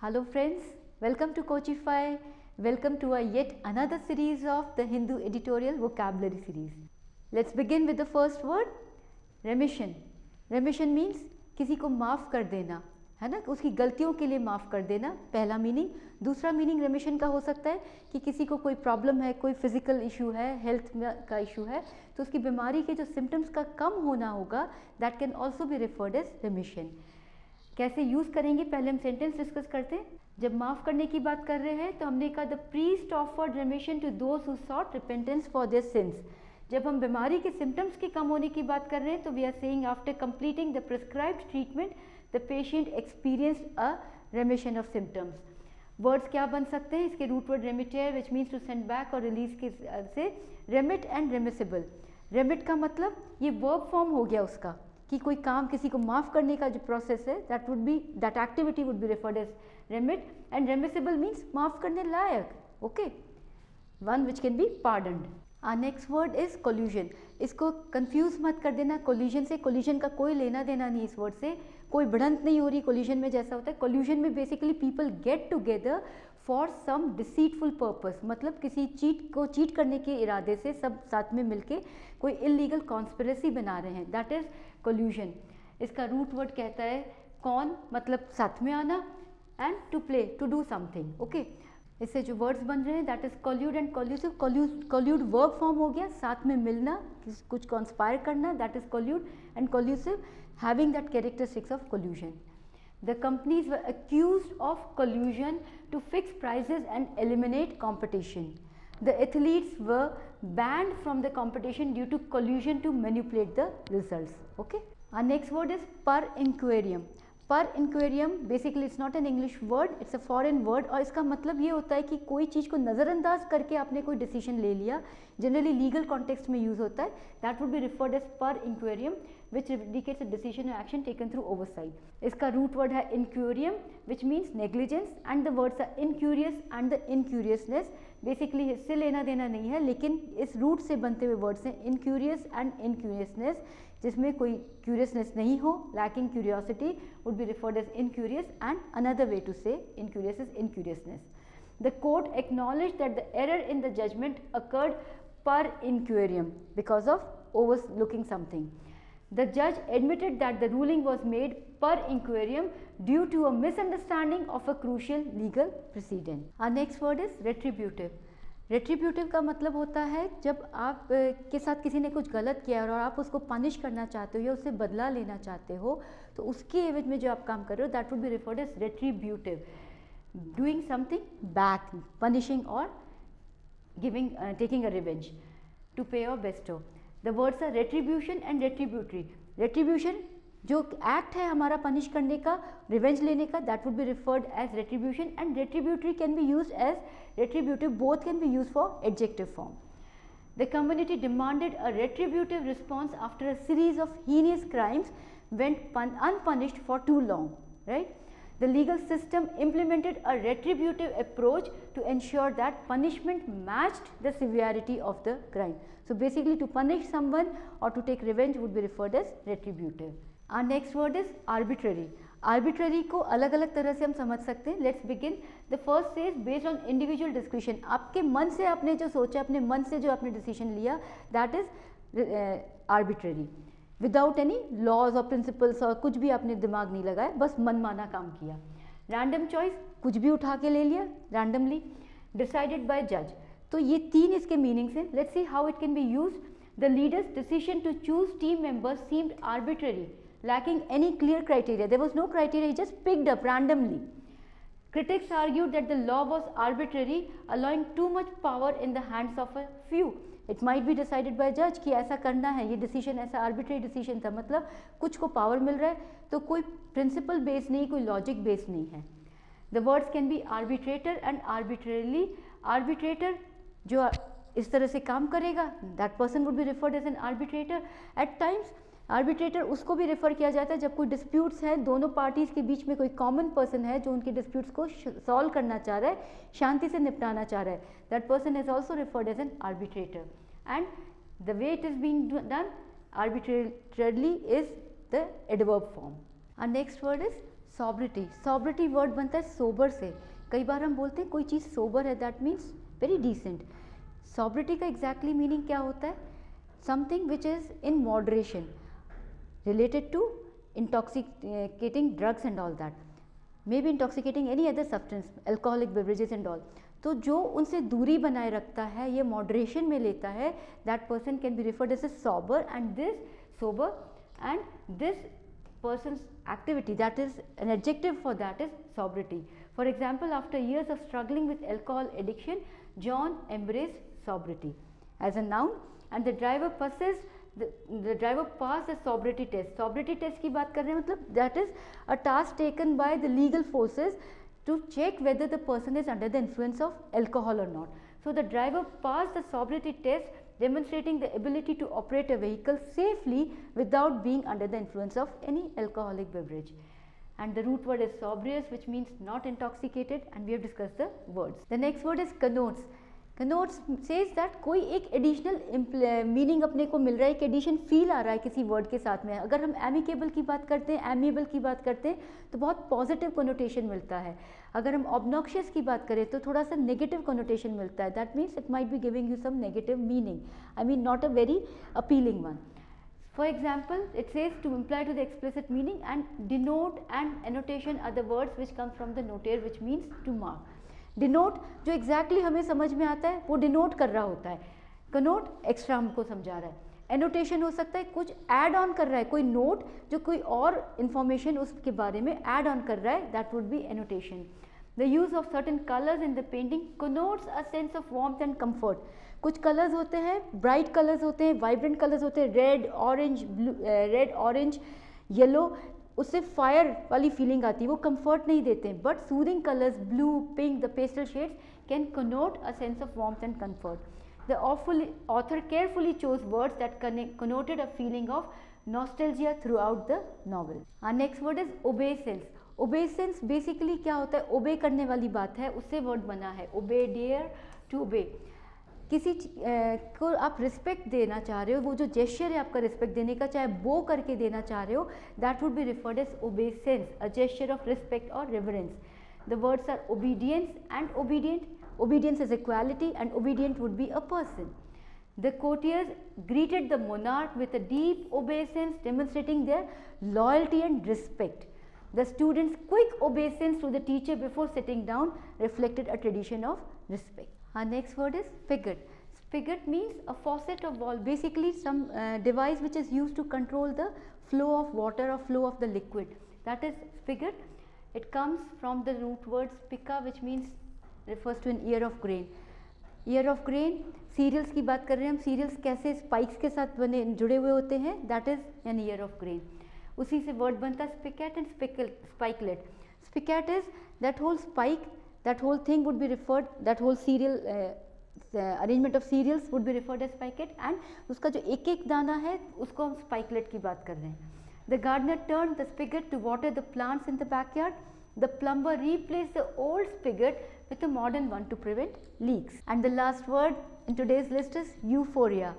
Hello friends, welcome to Coachify. Welcome to our yet another series of the Hindu editorial vocabulary series. Let's begin with the first word, remission. Remission means किसी को माफ़ कर देना, है ना, उसकी गलतियों के लिए माफ़ कर देना, पहला मीनिंग. दूसरा मीनिंग रेमिशन का हो सकता है कि किसी को कोई प्रॉब्लम है, कोई फिजिकल इशू है, हेल्थ का इशू है, तो उसकी बीमारी के जो सिम्टम्स का कम होना होगा, that can also be referred as remission. कैसे यूज़ करेंगे, पहले हम सेंटेंस डिस्कस करते हैं. जब माफ़ करने की बात कर रहे हैं तो हमने कहा the priest offered remission to those who sought repentance for their sins. जब हम बीमारी के सिम्टम्स के कम होने की बात कर रहे हैं तो we are saying after completing the prescribed treatment the patient experienced a remission of symptoms. Words क्या बन सकते हैं, इसके root word remittere which means to send back और रिलीज के से रेमिट एंड रेमिसिबल. रेमिट का मतलब ये वर्ब फॉर्म हो गया उसका कि कोई काम, किसी को माफ़ करने का जो प्रोसेस है, that activity would be referred as remit. And remissible means माफ़ करने लायक, okay, one which can be pardoned. Our next word is collusion. इसको कंफ्यूज मत कर देना collision से. collision का कोई लेना देना नहीं इस वर्ड से, कोई बढ़ंत नहीं हो रही collision में. जैसा होता है collusion में basically people get together for some deceitful purpose, मतलब किसी चीट करने के इरादे से सब साथ में मिलके कोई इलीगल कॉन्स्पिरेसी बना रहे हैं, दैट इज collusion. इसका रूट वर्ड कहता है कौन, मतलब साथ में आना, and to play, to do something, okay. इससे जो वर्ड्स बन रहे हैं that is collude and collusive. Collude verb form हो गया, साथ में मिलना, कुछ कॉन्स्पायर करना, that is collude. And collusive having that characteristics of collusion. The companies were accused of collusion to fix prices and eliminate competition. The athletes were banned from the competition due to collusion to manipulate the results. Okay. Our next word is per inquirium. Per incuriam basically it's not an English word, it's a foreign word. और इसका मतलब ये होता है कि कोई चीज़ को नज़रअंदाज करके आपने कोई डिसीजन ले लिया, जनरली लीगल कॉन्टेक्स्ट में यूज़ होता है, that would be referred as per incuriam which indicates a decision और एक्शन टेकन थ्रू ओवरसाइट. इसका रूट वर्ड है incuriam which means negligence, and the words are incurious and the incuriousness. Basically इससे लेना देना नहीं है, लेकिन इस रूट से बनते हुए वर्ड्स हैं इनक्यूरियस एंड इनक्यूरियसनेस, जिसमें कोई क्यूरियसनेस नहीं हो, lacking curiosity would be referred as incurious, and another way to say incurious is incuriousness. The court acknowledge that the error in the judgment occurred per incuriam because of overlooking something. The judge admitted that the ruling was made per inquirium due to a misunderstanding of a crucial legal precedent. Our next word is retributive. Retributive का मतलब होता है जब आप के साथ किसी ने कुछ गलत किया और आप उसको पनिश करना चाहते हो या उससे बदला लेना चाहते हो, तो उसके एवज में जो आप काम कर रहे हो that would be referred as retributive. Doing something back, punishing और giving, taking a revenge, to pay और bestow. The words are retribution and retributory. Retribution जो एक्ट है हमारा पनिश करने का, रिवेंज लेने का, that would be referred as retribution. And retributory can be use as retributive, both can be used for adjective form. The community demanded a retributive response after a series of heinous crimes went unpunished for too long, right? The legal system implemented a retributive approach to ensure that punishment matched the severity of the crime. So basically to punish someone or to take revenge would be referred as retributive. Our next word is arbitrary. Arbitrary को अलग अलग तरह से हम समझ सकते हैं. Let's begin. The first is based on individual description. आपके मन से आपने जो सोचा, अपने मन से जो आपने डिसीजन लिया, that is arbitrary, without any laws और प्रिंसिपल्स, और कुछ भी आपने दिमाग नहीं लगाया, बस मनमाना काम किया. रैंडम चॉइस, कुछ भी उठा के ले लिया रैंडमली. डिसाइडेड बाय जज. तो ये तीन इसके मीनिंग्स हैं. Let's see how it can be used. The leader's decision to choose team members seemed arbitrary, lacking any clear criteria. There was no criteria, he just picked up randomly. Critics argued that the law was arbitrary, allowing too much power in the hands of a few. It might be decided by a judge कि ऐसा करना है, ये decision ऐसा arbitrary decision था, मतलब कुछ को पावर मिल रहा है, तो कोई प्रिंसिपल बेस नहीं, कोई लॉजिक बेस नहीं है. The words can be arbitrator and arbitrarily. Arbitrator जो इस तरह से काम करेगा, that person would be referred as an arbitrator. At times arbitrator उसको भी रेफर किया जाता है जब कोई डिस्प्यूट्स है, दोनों पार्टीज के बीच में कोई कॉमन पर्सन है जो उनके डिस्प्यूट्स को सॉल्व करना चाह रहा है, शांति से निपटाना चाह रहा है, that person is also referred as an arbitrator. And the way it is being done arbitrarily is the adverb form. Our next word is sobriety, sobriety word बनता है sober से. कई बार हम बोलते हैं कोई चीज़ sober है, that means very decent. sobriety का exactly meaning क्या होता है? Something which is in moderation, related to intoxicating drugs and all that, maybe intoxicating any other substance, alcoholic beverages and all. तो जो उनसे दूरी बनाए रखता है, ये मॉडरेशन में लेता है, that person can be referred as a sober, and this person's activity, that is an adjective for that is sobriety. For example, after years of struggling with alcohol addiction, John embraced sobriety as a noun, and the driver passed the sobriety test. Sobriety test की बात कर रहे हैं, मतलब that is a task taken by the legal forces to check whether the person is under the influence of alcohol or not. So the driver passed the sobriety test, demonstrating the ability to operate a vehicle safely without being under the influence of any alcoholic beverage. And the root word is sobrious, which means not intoxicated, and we have discussed the words. The next word is connotes. Connotes says that कोई एक additional meaning अपने को मिल रहा है, एक addition feel आ रहा है किसी वर्ड के साथ में. अगर हम एमिकेबल की बात करते हैं, एमिएबल की बात करते हैं, तो बहुत पॉजिटिव कोनोटेशन मिलता है. अगर हम ऑब्नॉक्शियस की बात करें तो थोड़ा सा नेगेटिव कोनोटेशन मिलता है. That means it might be giving you some negative meaning, I mean not a very appealing one. For example, it says to imply to the explicit meaning, and denote and annotation are the words which come from the notaire, which means to mark. Denote जो exactly हमें समझ में आता है वो denote कर रहा होता है. connote extra हमको समझा रहा है. annotation हो सकता है कुछ add on कर रहा है, कोई note जो कोई और information उसके बारे में add on कर रहा है, that would be annotation. The use of certain colors in the painting connotes a sense of warmth and comfort. कुछ कलर्स होते हैं, ब्राइट कलर्स होते हैं, वाइब्रेंट कलर्स होते हैं, red orange blue, red orange yellow, उससे फायर वाली feeling आती है, वो कंफर्ट नहीं देते हैं. But soothing colours blue, pink, the pastel shades can connote a sense of warmth and comfort. The author carefully chose words that connoted a feeling of nostalgia throughout the novel. Our next word is obeisance. Obeisance basically क्या होता है? ओबे करने वाली बात है, उससे word बना है. ओबे, डेयर टू ओबे. किसी को आप रिस्पेक्ट देना चाह रहे हो, वो जो जेस्चर है आपका रिस्पेक्ट देने का, चाहे बो करके देना चाह रहे हो, that would be referred as obeisance, a gesture of respect और reverence. The words are obedience and obedient. Obedience is equality and obedient would be a person. The courtiers greeted the monarch with a deep obeisance, demonstrating their loyalty and respect. The students' quick obeisance to the teacher before sitting down reflected a tradition of respect. Our next word is spigot. Spigot means a faucet or valve, basically some device which is used to control the flow of water or flow of the liquid. That is spigot. It comes from the root word spica, which means refers to an ear of grain. Ear of grain, cereals की बात कर रहे हैं हम. Serials कैसे spikes के साथ बने जुड़े हुए होते हैं, that is an ear of grain. उसी से वर्ड बनता है spicate and spikelet. Spicate is that whole spike, that whole thing would be referred, that whole serial arrangement of cereals would be referred as spiket, and उसका जो एक एक दाना है उसको हम spikelet की बात कर रहे हैं. The gardener turned the spigot to water the plants in the backyard. The plumber replaced the old spigot with a modern one to prevent leaks. And the last word in today's list is euphoria.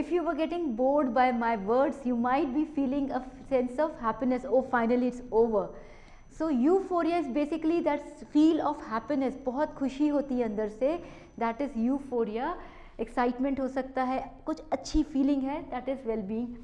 If you were getting bored by my words, you might be feeling a sense of happiness. Oh, finally it's over. So euphoria is basically that feel of happiness. बहुत खुशी होती है अंदर से, that is euphoria. Excitement हो सकता है, कुछ अच्छी feeling है, that is well-being.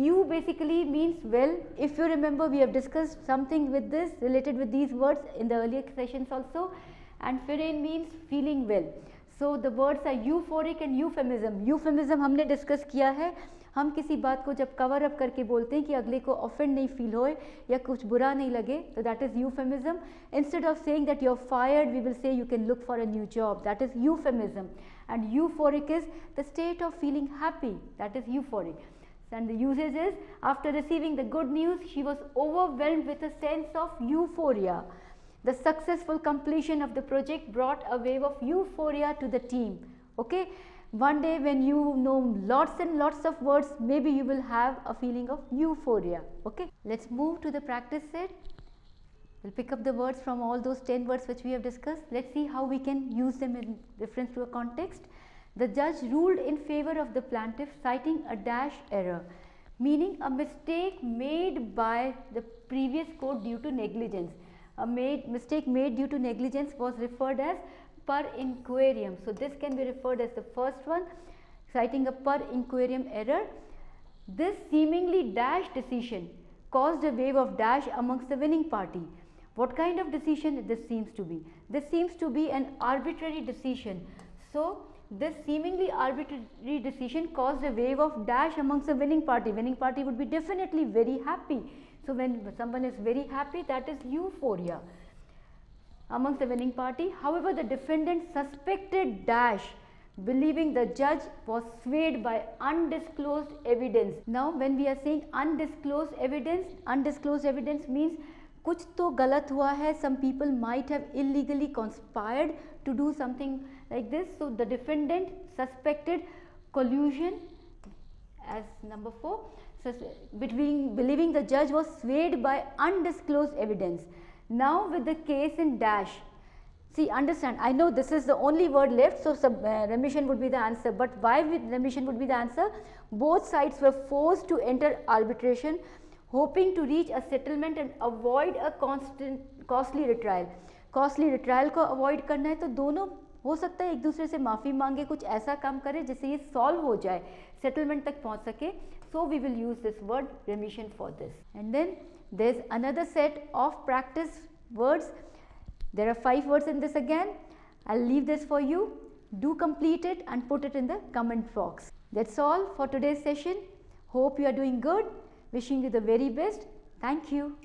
You basically means well. If you remember, we have discussed something with this related with these words in the earlier sessions also. And pherein means feeling well. So the words are euphoric and euphemism. Euphemism हमने discuss किया है. हम किसी बात को जब cover up करके बोलते हैं कि अगले को ऑफेंड नहीं फील होए या कुछ बुरा नहीं लगे, तो that is euphemism. Instead of saying that you are fired, we will say you can look for a new job. That is euphemism. And euphoric is the state of feeling happy. That is euphoric. And the usage is, after receiving the good news, she was overwhelmed with a sense of euphoria. The successful completion of the project brought a wave of euphoria to the team. Okay. One day when you know lots and lots of words, maybe you will have a feeling of euphoria. Okay, let's move to the practice set. We'll pick up the words from all those 10 words which we have discussed. Let's see how we can use them in reference to a context. The judge ruled in favor of the plaintiff, citing a dash error. meaning a mistake made by the previous court due to negligence. A mistake made due to negligence was referred as per inquirium. So this can be referred as the first one, citing a per inquirium error. This seemingly dash decision caused a wave of dash amongst the winning party. What kind of decision this seems to be? This seems to be an arbitrary decision. So this seemingly arbitrary decision caused a wave of dash amongst the winning party. Winning party would be definitely very happy. So when someone is very happy, that is euphoria amongst the winning party. However, the defendant suspected dash, believing the judge was swayed by undisclosed evidence. Now when we are saying undisclosed evidence means कुछ तो गलत हुआ है. Some people might have illegally conspired to do something like this. So the defendant suspected collusion as number 4, believing the judge was swayed by undisclosed evidence. Now with the case in dash, see, understand, I know this is the only word left, so remission would be the answer, but why remission would be the answer? Both sides were forced to enter arbitration, hoping to reach a settlement and avoid a costly retrial. Costly retrial को avoid करना है तो दोनों हो सकता है एक दूसरे से माफ़ी मांगे, कुछ ऐसा काम करे जिससे ये सॉल्व हो जाए, सेटलमेंट तक पहुंच सके. So we will use this word remission for this. And then there is another set of practice words. There are 5 words in this again. I'll leave this for you. Do complete it and put it in the comment box. That's all for today's session. Hope you are doing good. Wishing you the very best. Thank you.